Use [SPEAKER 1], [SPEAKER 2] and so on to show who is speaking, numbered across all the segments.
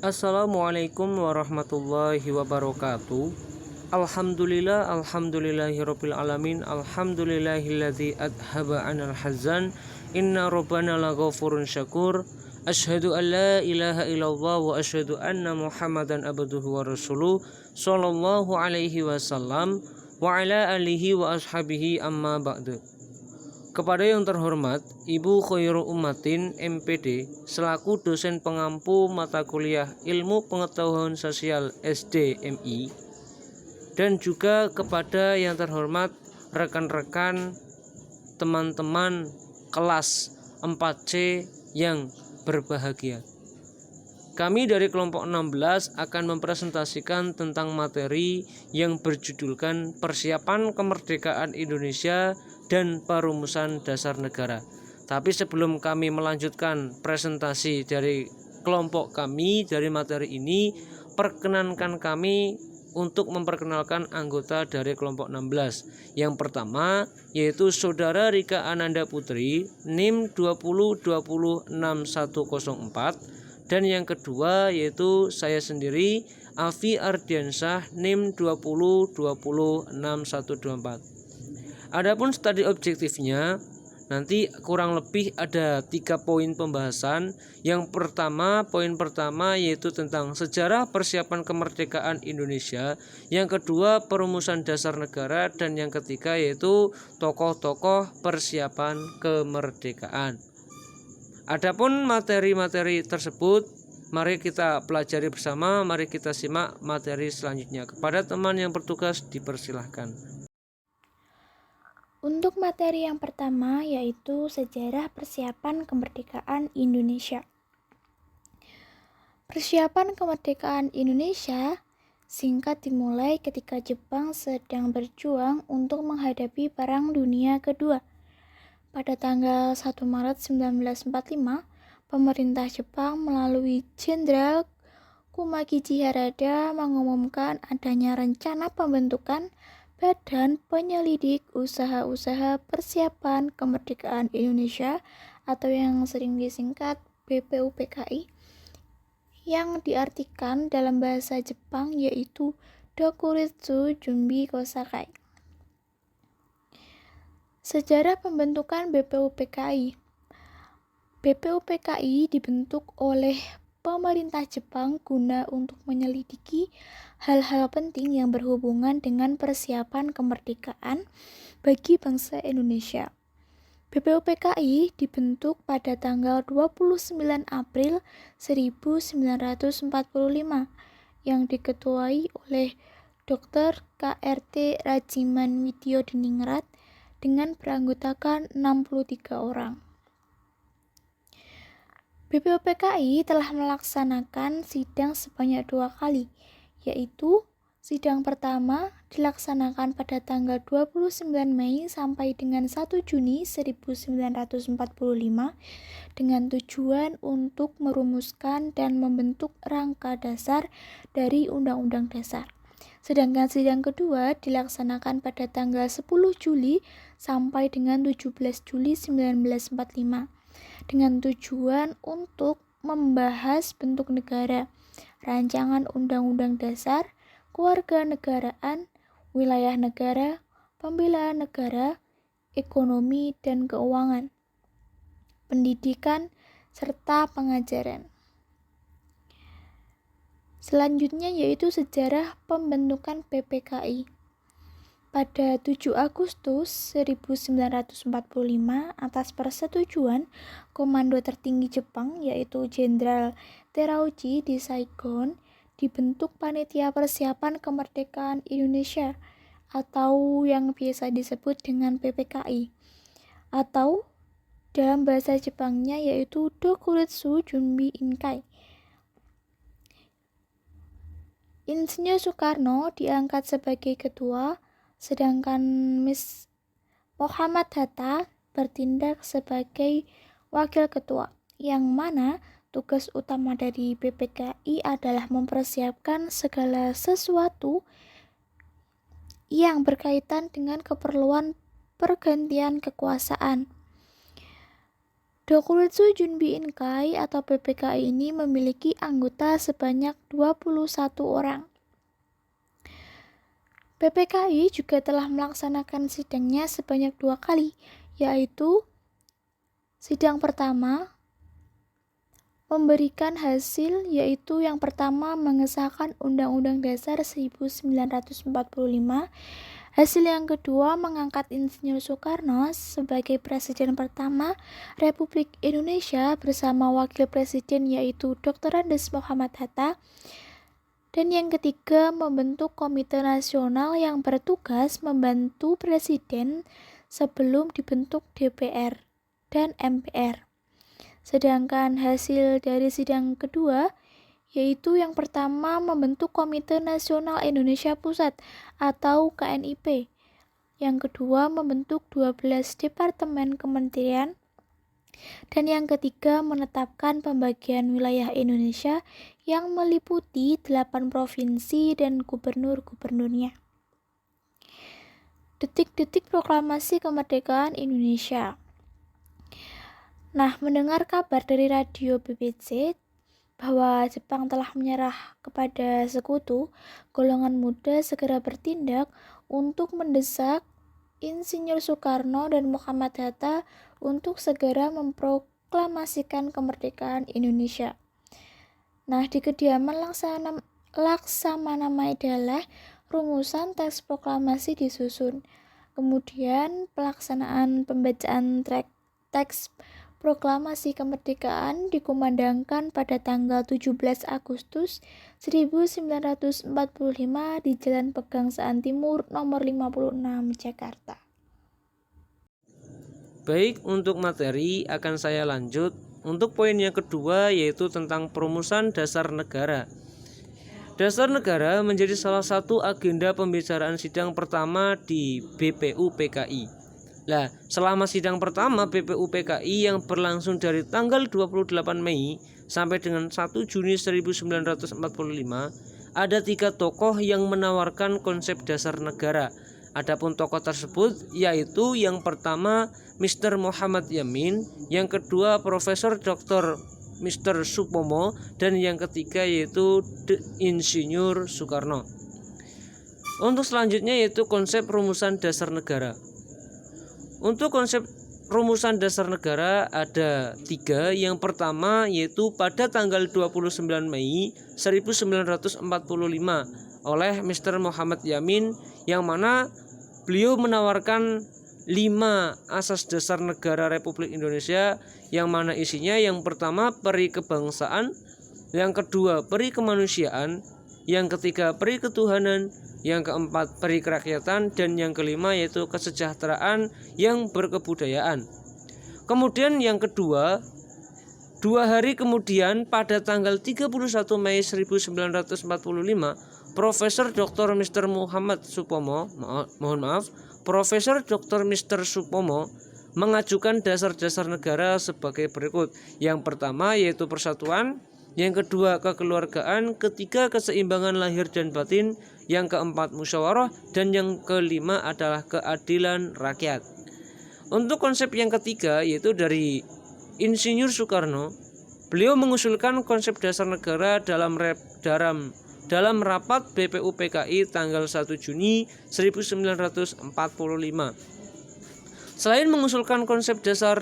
[SPEAKER 1] Assalamualaikum warahmatullahi wabarakatuh. Alhamdulillahirabbil alamin. Alhamdulillahilladzi adhaba 'anal hazan. Inna rabbana laghafurun syakur. Asyhadu an la ilaha illallah wa asyhadu anna Muhammadan abduhu wa rasuluh sallallahu alaihi wasallam wa ala alihi wa ashabihi amma ba'du. Kepada yang terhormat Ibu Khairul Ummatin MPD selaku dosen pengampu mata kuliah Ilmu Pengetahuan Sosial SDMI, dan juga kepada yang terhormat rekan-rekan teman-teman kelas 4C yang berbahagia. Kami dari kelompok 16 akan mempresentasikan tentang materi yang berjudulkan Persiapan Kemerdekaan Indonesia dan Perumusan Dasar Negara. Tapi sebelum kami melanjutkan presentasi dari kelompok kami dari materi ini, perkenankan kami untuk memperkenalkan anggota dari kelompok 16. Yang pertama yaitu Saudara Rika Ananda Putri, NIM 20206104. Dan yang kedua yaitu saya sendiri, Afi Ardiansyah, NIM 20206124. Adapun studi objektifnya nanti kurang lebih ada 3 poin pembahasan. Yang pertama, poin pertama yaitu tentang sejarah persiapan kemerdekaan Indonesia. Yang kedua, perumusan dasar negara. Dan yang ketiga yaitu tokoh-tokoh persiapan kemerdekaan. Adapun materi-materi tersebut mari kita pelajari bersama, mari kita simak materi selanjutnya. Kepada teman yang bertugas dipersilahkan.
[SPEAKER 2] Untuk materi yang pertama yaitu sejarah persiapan kemerdekaan Indonesia. Persiapan kemerdekaan Indonesia singkat dimulai ketika Jepang sedang berjuang untuk menghadapi Perang Dunia Kedua. Pada tanggal 1 Maret 1945, pemerintah Jepang melalui Jenderal Kumagichi Harada mengumumkan adanya rencana pembentukan Badan Penyelidik Usaha-Usaha Persiapan Kemerdekaan Indonesia atau yang sering disingkat BPUPKI, yang diartikan dalam bahasa Jepang yaitu Dokuritsu Junbi Kosakai. Sejarah pembentukan BPUPKI. BPUPKI dibentuk oleh pemerintah Jepang guna untuk menyelidiki hal-hal penting yang berhubungan dengan persiapan kemerdekaan bagi bangsa Indonesia. BPUPKI dibentuk pada tanggal 29 April 1945 yang diketuai oleh Dr. KRT Rajiman Widyodiningrat dengan beranggotakan 63 orang. BPUPKI telah melaksanakan sidang sebanyak 2 kali, yaitu sidang pertama dilaksanakan pada tanggal 29 Mei sampai dengan 1 Juni 1945 dengan tujuan untuk merumuskan dan membentuk rangka dasar dari Undang-Undang Dasar. Sedangkan sidang kedua dilaksanakan pada tanggal 10 Juli sampai dengan 17 Juli 1945 dengan tujuan untuk membahas bentuk negara, rancangan Undang-Undang Dasar, kewarganegaraan, wilayah negara, pembelaan negara, ekonomi dan keuangan, pendidikan, serta pengajaran. Selanjutnya yaitu sejarah pembentukan PPKI. Pada 7 Agustus 1945 atas persetujuan Komando Tertinggi Jepang yaitu Jenderal Terauchi di Saigon dibentuk Panitia Persiapan Kemerdekaan Indonesia atau yang biasa disebut dengan PPKI atau dalam bahasa Jepangnya yaitu Dokuritsu Junbi Inkai. Insinyur Soekarno diangkat sebagai ketua, sedangkan Muhammad Hatta bertindak sebagai wakil ketua, yang mana tugas utama dari PPKI adalah mempersiapkan segala sesuatu yang berkaitan dengan keperluan pergantian kekuasaan. Dokuritsu Junbi Inkai atau PPKI ini memiliki anggota sebanyak 21 orang. PPKI juga telah melaksanakan sidangnya sebanyak 2 kali, yaitu sidang pertama memberikan hasil, yaitu yang pertama mengesahkan Undang-Undang Dasar 1945. Hasil yang kedua mengangkat Insinyur Soekarno sebagai Presiden pertama Republik Indonesia bersama Wakil Presiden yaitu Dr. Andes Muhammad Hatta. Dan yang ketiga membentuk Komite Nasional yang bertugas membantu Presiden sebelum dibentuk DPR dan MPR. Sedangkan hasil dari sidang kedua yaitu yang pertama membentuk Komite Nasional Indonesia Pusat atau KNIP. Yang kedua membentuk 12 departemen kementerian. Dan yang ketiga menetapkan pembagian wilayah Indonesia yang meliputi 8 provinsi dan gubernur-gubernurnya. Detik-detik proklamasi kemerdekaan Indonesia. Nah, mendengar kabar dari radio BBC bahwa Jepang telah menyerah kepada sekutu, golongan muda segera bertindak untuk mendesak Insinyur Soekarno dan Muhammad Hatta untuk segera memproklamasikan kemerdekaan Indonesia. Nah, di kediaman Laksamana Maedala, rumusan teks proklamasi disusun. Kemudian pelaksanaan pembacaan teks proklamasi kemerdekaan dikumandangkan pada tanggal 17 Agustus 1945 di Jalan Pegangsaan Timur nomor 56 Jakarta.
[SPEAKER 1] Baik, untuk materi akan saya lanjut. Untuk poin yang kedua yaitu tentang perumusan dasar negara. Dasar negara menjadi salah satu agenda pembicaraan sidang pertama di BPU PKI. Nah, selama sidang pertama BPU PKI yang berlangsung dari tanggal 28 Mei sampai dengan 1 Juni 1945, ada 3 tokoh yang menawarkan konsep dasar negara. Adapun tokoh tersebut yaitu yang pertama Mr. Muhammad Yamin, yang kedua Profesor Dr. Mr. Supomo, dan yang ketiga yaitu Insinyur Soekarno. Untuk selanjutnya yaitu konsep rumusan dasar negara. Untuk konsep rumusan dasar negara ada 3. Yang pertama yaitu pada tanggal 29 Mei 1945 oleh Mr. Muhammad Yamin, yang mana beliau menawarkan 5 asas dasar negara Republik Indonesia, yang mana isinya yang pertama peri kebangsaan, yang kedua peri kemanusiaan, yang ketiga peri ketuhanan, yang keempat peri kerakyatan, dan yang kelima yaitu kesejahteraan yang berkebudayaan. Kemudian yang kedua, 2 hari kemudian pada tanggal 31 Mei 1945, Profesor Dr. Mr. Muhammad Supomo, Profesor Dr. Mr. Supomo mengajukan dasar-dasar negara sebagai berikut. Yang pertama yaitu persatuan, yang kedua kekeluargaan, ketiga keseimbangan lahir dan batin, yang keempat musyawarah, dan yang kelima adalah keadilan rakyat. Untuk konsep yang ketiga yaitu dari Insinyur Soekarno, beliau mengusulkan konsep dasar negara dalam rapat BPU PKI tanggal 1 Juni 1945. Selain mengusulkan konsep dasar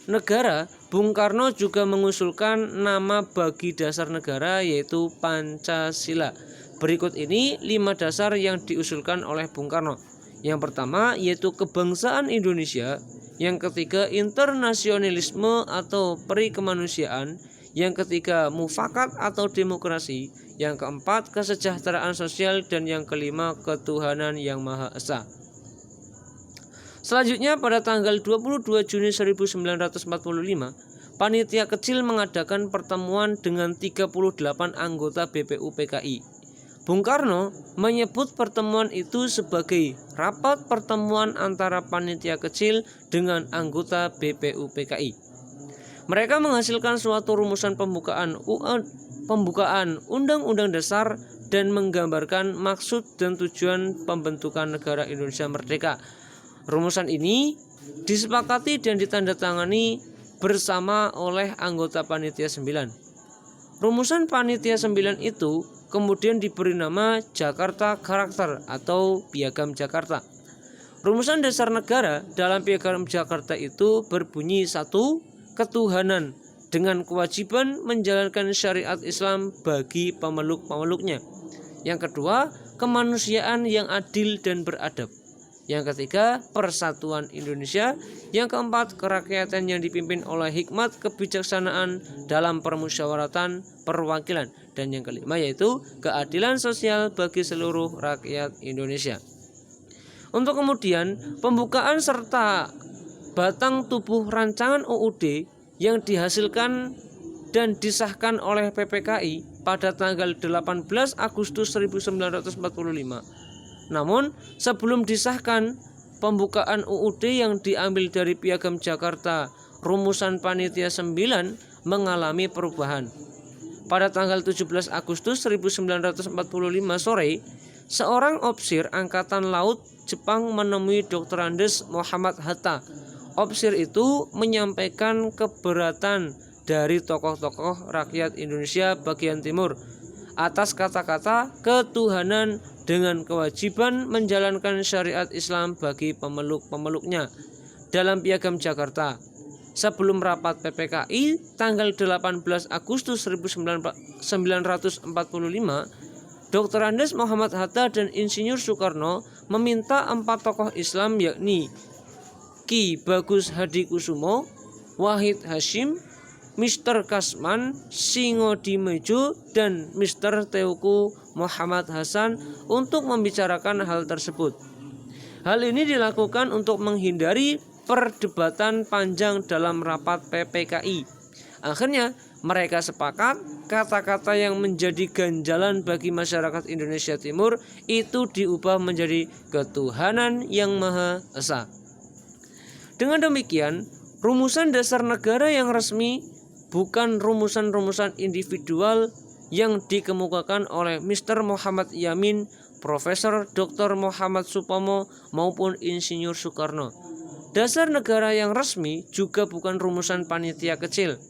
[SPEAKER 1] negara, Bung Karno juga mengusulkan nama bagi dasar negara yaitu Pancasila. Berikut ini 5 dasar yang diusulkan oleh Bung Karno. Yang pertama yaitu kebangsaan Indonesia, yang ketiga internasionalisme atau peri kemanusiaan, yang ketiga mufakat atau demokrasi, yang keempat kesejahteraan sosial, dan yang kelima ketuhanan yang Maha Esa. Selanjutnya pada tanggal 22 Juni 1945, panitia kecil mengadakan pertemuan dengan 38 anggota BPU PKI. Bung Karno menyebut pertemuan itu sebagai rapat pertemuan antara panitia kecil dengan anggota BPU PKI. Mereka menghasilkan suatu rumusan pembukaan Undang-Undang Dasar dan menggambarkan maksud dan tujuan pembentukan negara Indonesia Merdeka. Rumusan ini disepakati dan ditandatangani bersama oleh anggota Panitia 9. Rumusan Panitia 9 itu kemudian diberi nama Jakarta Karakter atau Piagam Jakarta. Rumusan dasar negara dalam Piagam Jakarta itu berbunyi: 1. Ketuhanan dengan kewajiban menjalankan syariat Islam bagi pemeluk-pemeluknya. Yang kedua, kemanusiaan yang adil dan beradab. Yang ketiga, persatuan Indonesia. Yang keempat, kerakyatan yang dipimpin oleh hikmat kebijaksanaan dalam permusyawaratan perwakilan. Dan yang kelima yaitu keadilan sosial bagi seluruh rakyat Indonesia. Untuk kemudian pembukaan serta batang tubuh rancangan UUD yang dihasilkan dan disahkan oleh PPKI pada tanggal 18 Agustus 1945. Namun sebelum disahkan, pembukaan UUD yang diambil dari Piagam Jakarta rumusan Panitia 9 mengalami perubahan. Pada tanggal 17 Agustus 1945 sore, seorang opsir Angkatan Laut Jepang menemui Dr. Andes Muhammad Hatta. Opsir itu menyampaikan keberatan dari tokoh-tokoh rakyat Indonesia bagian timur atas kata-kata ketuhanan dengan kewajiban menjalankan syariat Islam bagi pemeluk-pemeluknya dalam Piagam Jakarta. Sebelum rapat PPKI tanggal 18 Agustus 1945, Dr. Andes Muhammad Hatta dan Insinyur Soekarno meminta 4 tokoh Islam yakni Ki Bagus Hadikusumo, Wahid Hasyim, Mr. Kasman, Singodimedjo, dan Mr. Teuku Muhammad Hasan untuk membicarakan hal tersebut. Hal ini dilakukan untuk menghindari perdebatan panjang dalam rapat PPKI. Akhirnya mereka sepakat kata-kata yang menjadi ganjalan bagi masyarakat Indonesia Timur itu diubah menjadi ketuhanan yang Maha Esa. Dengan demikian, rumusan dasar negara yang resmi bukan rumusan-rumusan individual yang dikemukakan oleh Mr. Muhammad Yamin, Profesor Dr. Muhammad Supomo maupun Insinyur Soekarno. Dasar negara yang resmi juga bukan rumusan panitia kecil.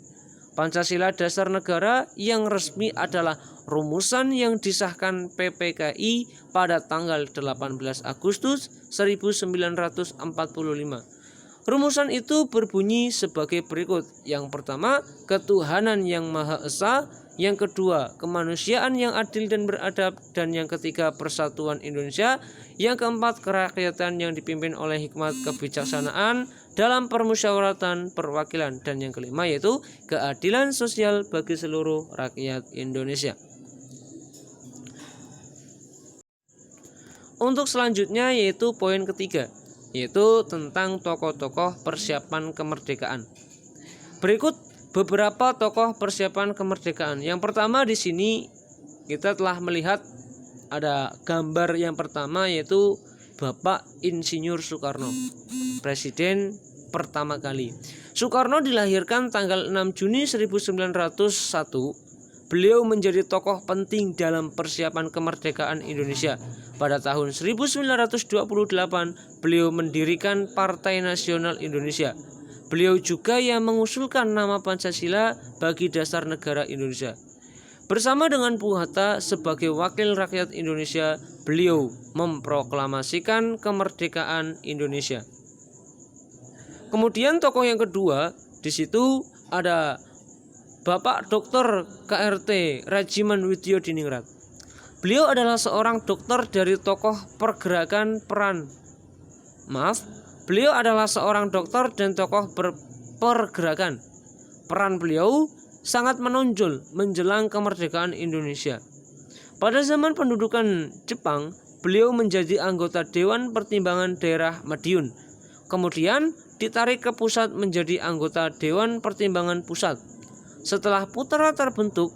[SPEAKER 1] Pancasila dasar negara yang resmi adalah rumusan yang disahkan PPKI pada tanggal 18 Agustus 1945. Rumusan itu berbunyi sebagai berikut. Yang pertama, ketuhanan yang Maha Esa. Yang kedua, kemanusiaan yang adil dan beradab. Dan yang ketiga, persatuan Indonesia. Yang keempat, kerakyatan yang dipimpin oleh hikmat kebijaksanaan dalam permusyawaratan perwakilan. Dan yang kelima yaitu keadilan sosial bagi seluruh rakyat Indonesia. Untuk selanjutnya yaitu poin ketiga, yaitu tentang tokoh-tokoh persiapan kemerdekaan. Berikut beberapa tokoh persiapan kemerdekaan. Yang pertama di sini kita telah melihat ada gambar yang pertama yaitu Bapak Insinyur Soekarno, Presiden pertama kali. Soekarno dilahirkan tanggal 6 Juni 1901. Beliau menjadi tokoh penting dalam persiapan kemerdekaan Indonesia. Pada tahun 1928, beliau mendirikan Partai Nasional Indonesia. Beliau juga yang mengusulkan nama Pancasila bagi dasar negara Indonesia. Bersama dengan Bung Hatta sebagai wakil rakyat Indonesia, beliau memproklamasikan kemerdekaan Indonesia. Kemudian tokoh yang kedua, di situ ada Bapak Dr. KRT Rajiman Widyodiningrat. Beliau adalah seorang dokter dari tokoh pergerakan Beliau adalah seorang dokter dan tokoh pergerakan. Peran beliau sangat menonjol menjelang kemerdekaan Indonesia. Pada zaman pendudukan Jepang, beliau menjadi anggota Dewan Pertimbangan Daerah Madiun. Kemudian ditarik ke pusat menjadi anggota Dewan Pertimbangan Pusat. Setelah putra terbentuk,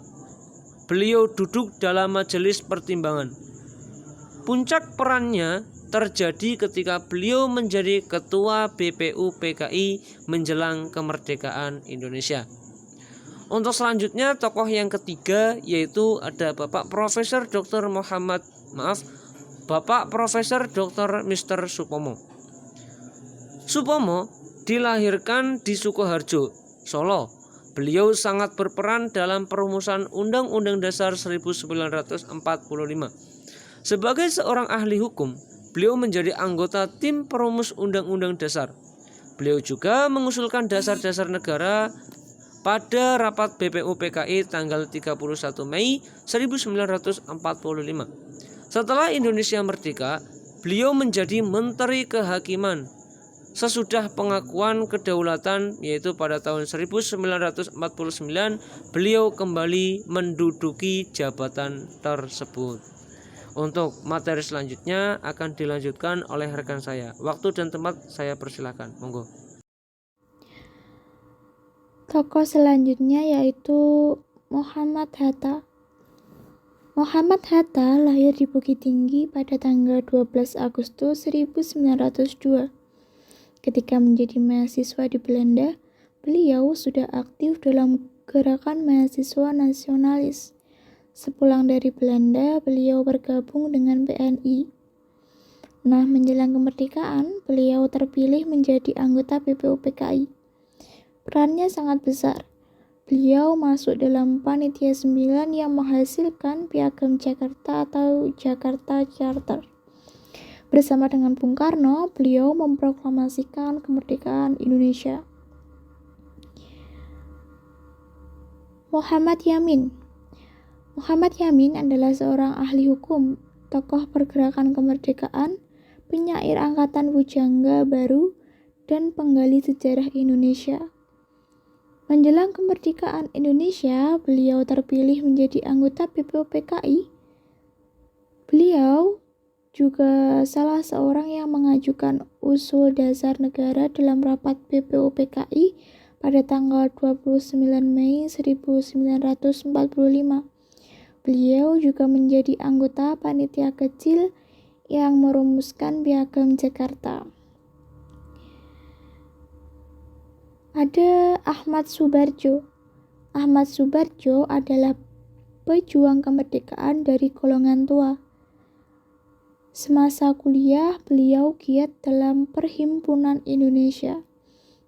[SPEAKER 1] beliau duduk dalam majelis pertimbangan. Puncak perannya terjadi ketika beliau menjadi ketua BPU PKI menjelang kemerdekaan Indonesia. Untuk selanjutnya tokoh yang ketiga yaitu ada Bapak Profesor Dr. Mr. Supomo. Supomo dilahirkan di Sukoharjo, Solo. Beliau sangat berperan dalam perumusan Undang-Undang Dasar 1945. Sebagai seorang ahli hukum, beliau menjadi anggota tim perumus Undang-Undang Dasar. Beliau juga mengusulkan dasar-dasar negara pada rapat BPUPKI tanggal 31 Mei 1945. Setelah Indonesia merdeka, beliau menjadi Menteri Kehakiman. Sesudah pengakuan kedaulatan yaitu pada tahun 1949, beliau kembali menduduki jabatan tersebut. Untuk materi selanjutnya akan dilanjutkan oleh rekan saya. Waktu dan tempat saya persilakan. Monggo.
[SPEAKER 2] Tokoh selanjutnya yaitu Muhammad Hatta. Muhammad Hatta lahir di Bukit Tinggi pada tanggal 12 Agustus 1902. Ketika menjadi mahasiswa di Belanda, beliau sudah aktif dalam gerakan mahasiswa nasionalis. Sepulang dari Belanda, beliau bergabung dengan BNI. Nah, menjelang kemerdekaan, beliau terpilih menjadi anggota BPUPKI. Perannya sangat besar. Beliau masuk dalam Panitia 9 yang menghasilkan Piagam Jakarta atau Jakarta Charter. Bersama dengan Bung Karno, beliau memproklamasikan kemerdekaan Indonesia. Muhammad Yamin. Muhammad Yamin adalah seorang ahli hukum, tokoh pergerakan kemerdekaan, penyair angkatan pujangga baru, dan penggali sejarah Indonesia. Menjelang kemerdekaan Indonesia, beliau terpilih menjadi anggota BPUPKI. Beliau juga salah seorang yang mengajukan usul dasar negara dalam rapat BPUPKI pada tanggal 29 Mei 1945. Beliau juga menjadi anggota panitia kecil yang merumuskan Piagam Jakarta. Ada Ahmad Soebardjo. Ahmad Soebardjo adalah pejuang kemerdekaan dari golongan tua. Semasa kuliah, beliau giat dalam Perhimpunan Indonesia.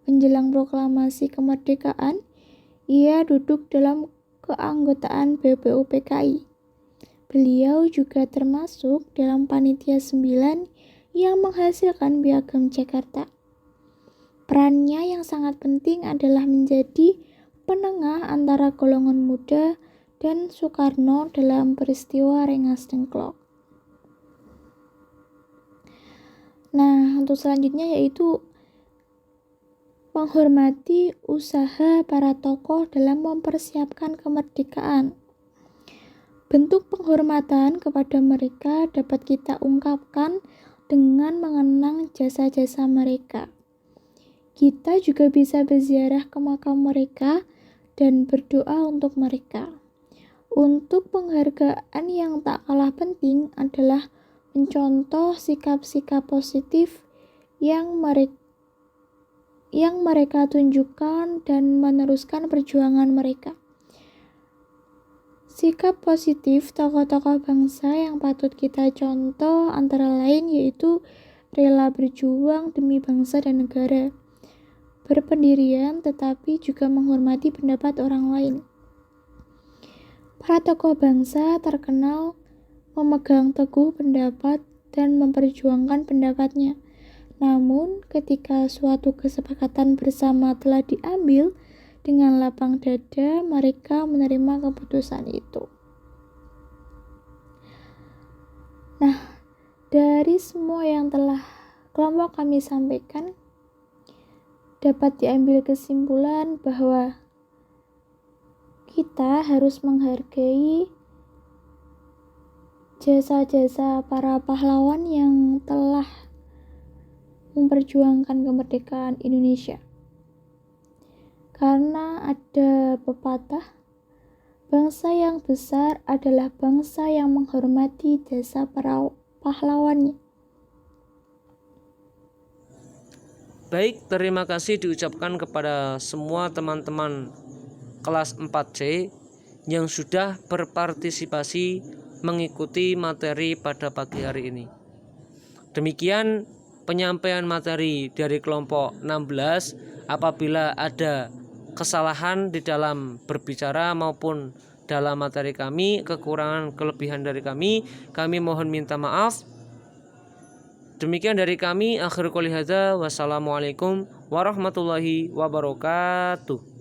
[SPEAKER 2] Menjelang proklamasi kemerdekaan, ia duduk dalam keanggotaan BPUPKI. Beliau juga termasuk dalam Panitia 9 yang menghasilkan Piagam Jakarta. Perannya yang sangat penting adalah menjadi penengah antara golongan muda dan Soekarno dalam peristiwa Rengas Dengklok. Nah, untuk selanjutnya yaitu menghormati usaha para tokoh dalam mempersiapkan kemerdekaan. Bentuk penghormatan kepada mereka dapat kita ungkapkan dengan mengenang jasa-jasa mereka. Kita juga bisa berziarah ke makam mereka dan berdoa untuk mereka. Untuk penghargaan yang tak kalah penting adalah mencontoh sikap-sikap positif yang mereka tunjukkan dan meneruskan perjuangan mereka. Sikap positif tokoh-tokoh bangsa yang patut kita contoh antara lain yaitu rela berjuang demi bangsa dan negara, berpendirian tetapi juga menghormati pendapat orang lain. Para tokoh bangsa terkenal memegang teguh pendapat dan memperjuangkan pendapatnya. Namun, ketika suatu kesepakatan bersama telah diambil, dengan lapang dada mereka menerima keputusan itu. Nah, dari semua yang telah kelompok kami sampaikan, dapat diambil kesimpulan bahwa kita harus menghargai jasa-jasa para pahlawan yang telah memperjuangkan kemerdekaan Indonesia. Karena ada pepatah, bangsa yang besar adalah bangsa yang menghormati jasa para pahlawannya.
[SPEAKER 1] Baik, terima kasih diucapkan kepada semua teman-teman kelas 4C yang sudah berpartisipasi mengikuti materi pada pagi hari ini. Demikian penyampaian materi dari kelompok 16. Apabila ada kesalahan di dalam berbicara maupun dalam materi kami, kekurangan kelebihan dari kami mohon minta maaf. Demikian dari kami, akhir qouli hadza, wassalamualaikum warahmatullahi wabarakatuh.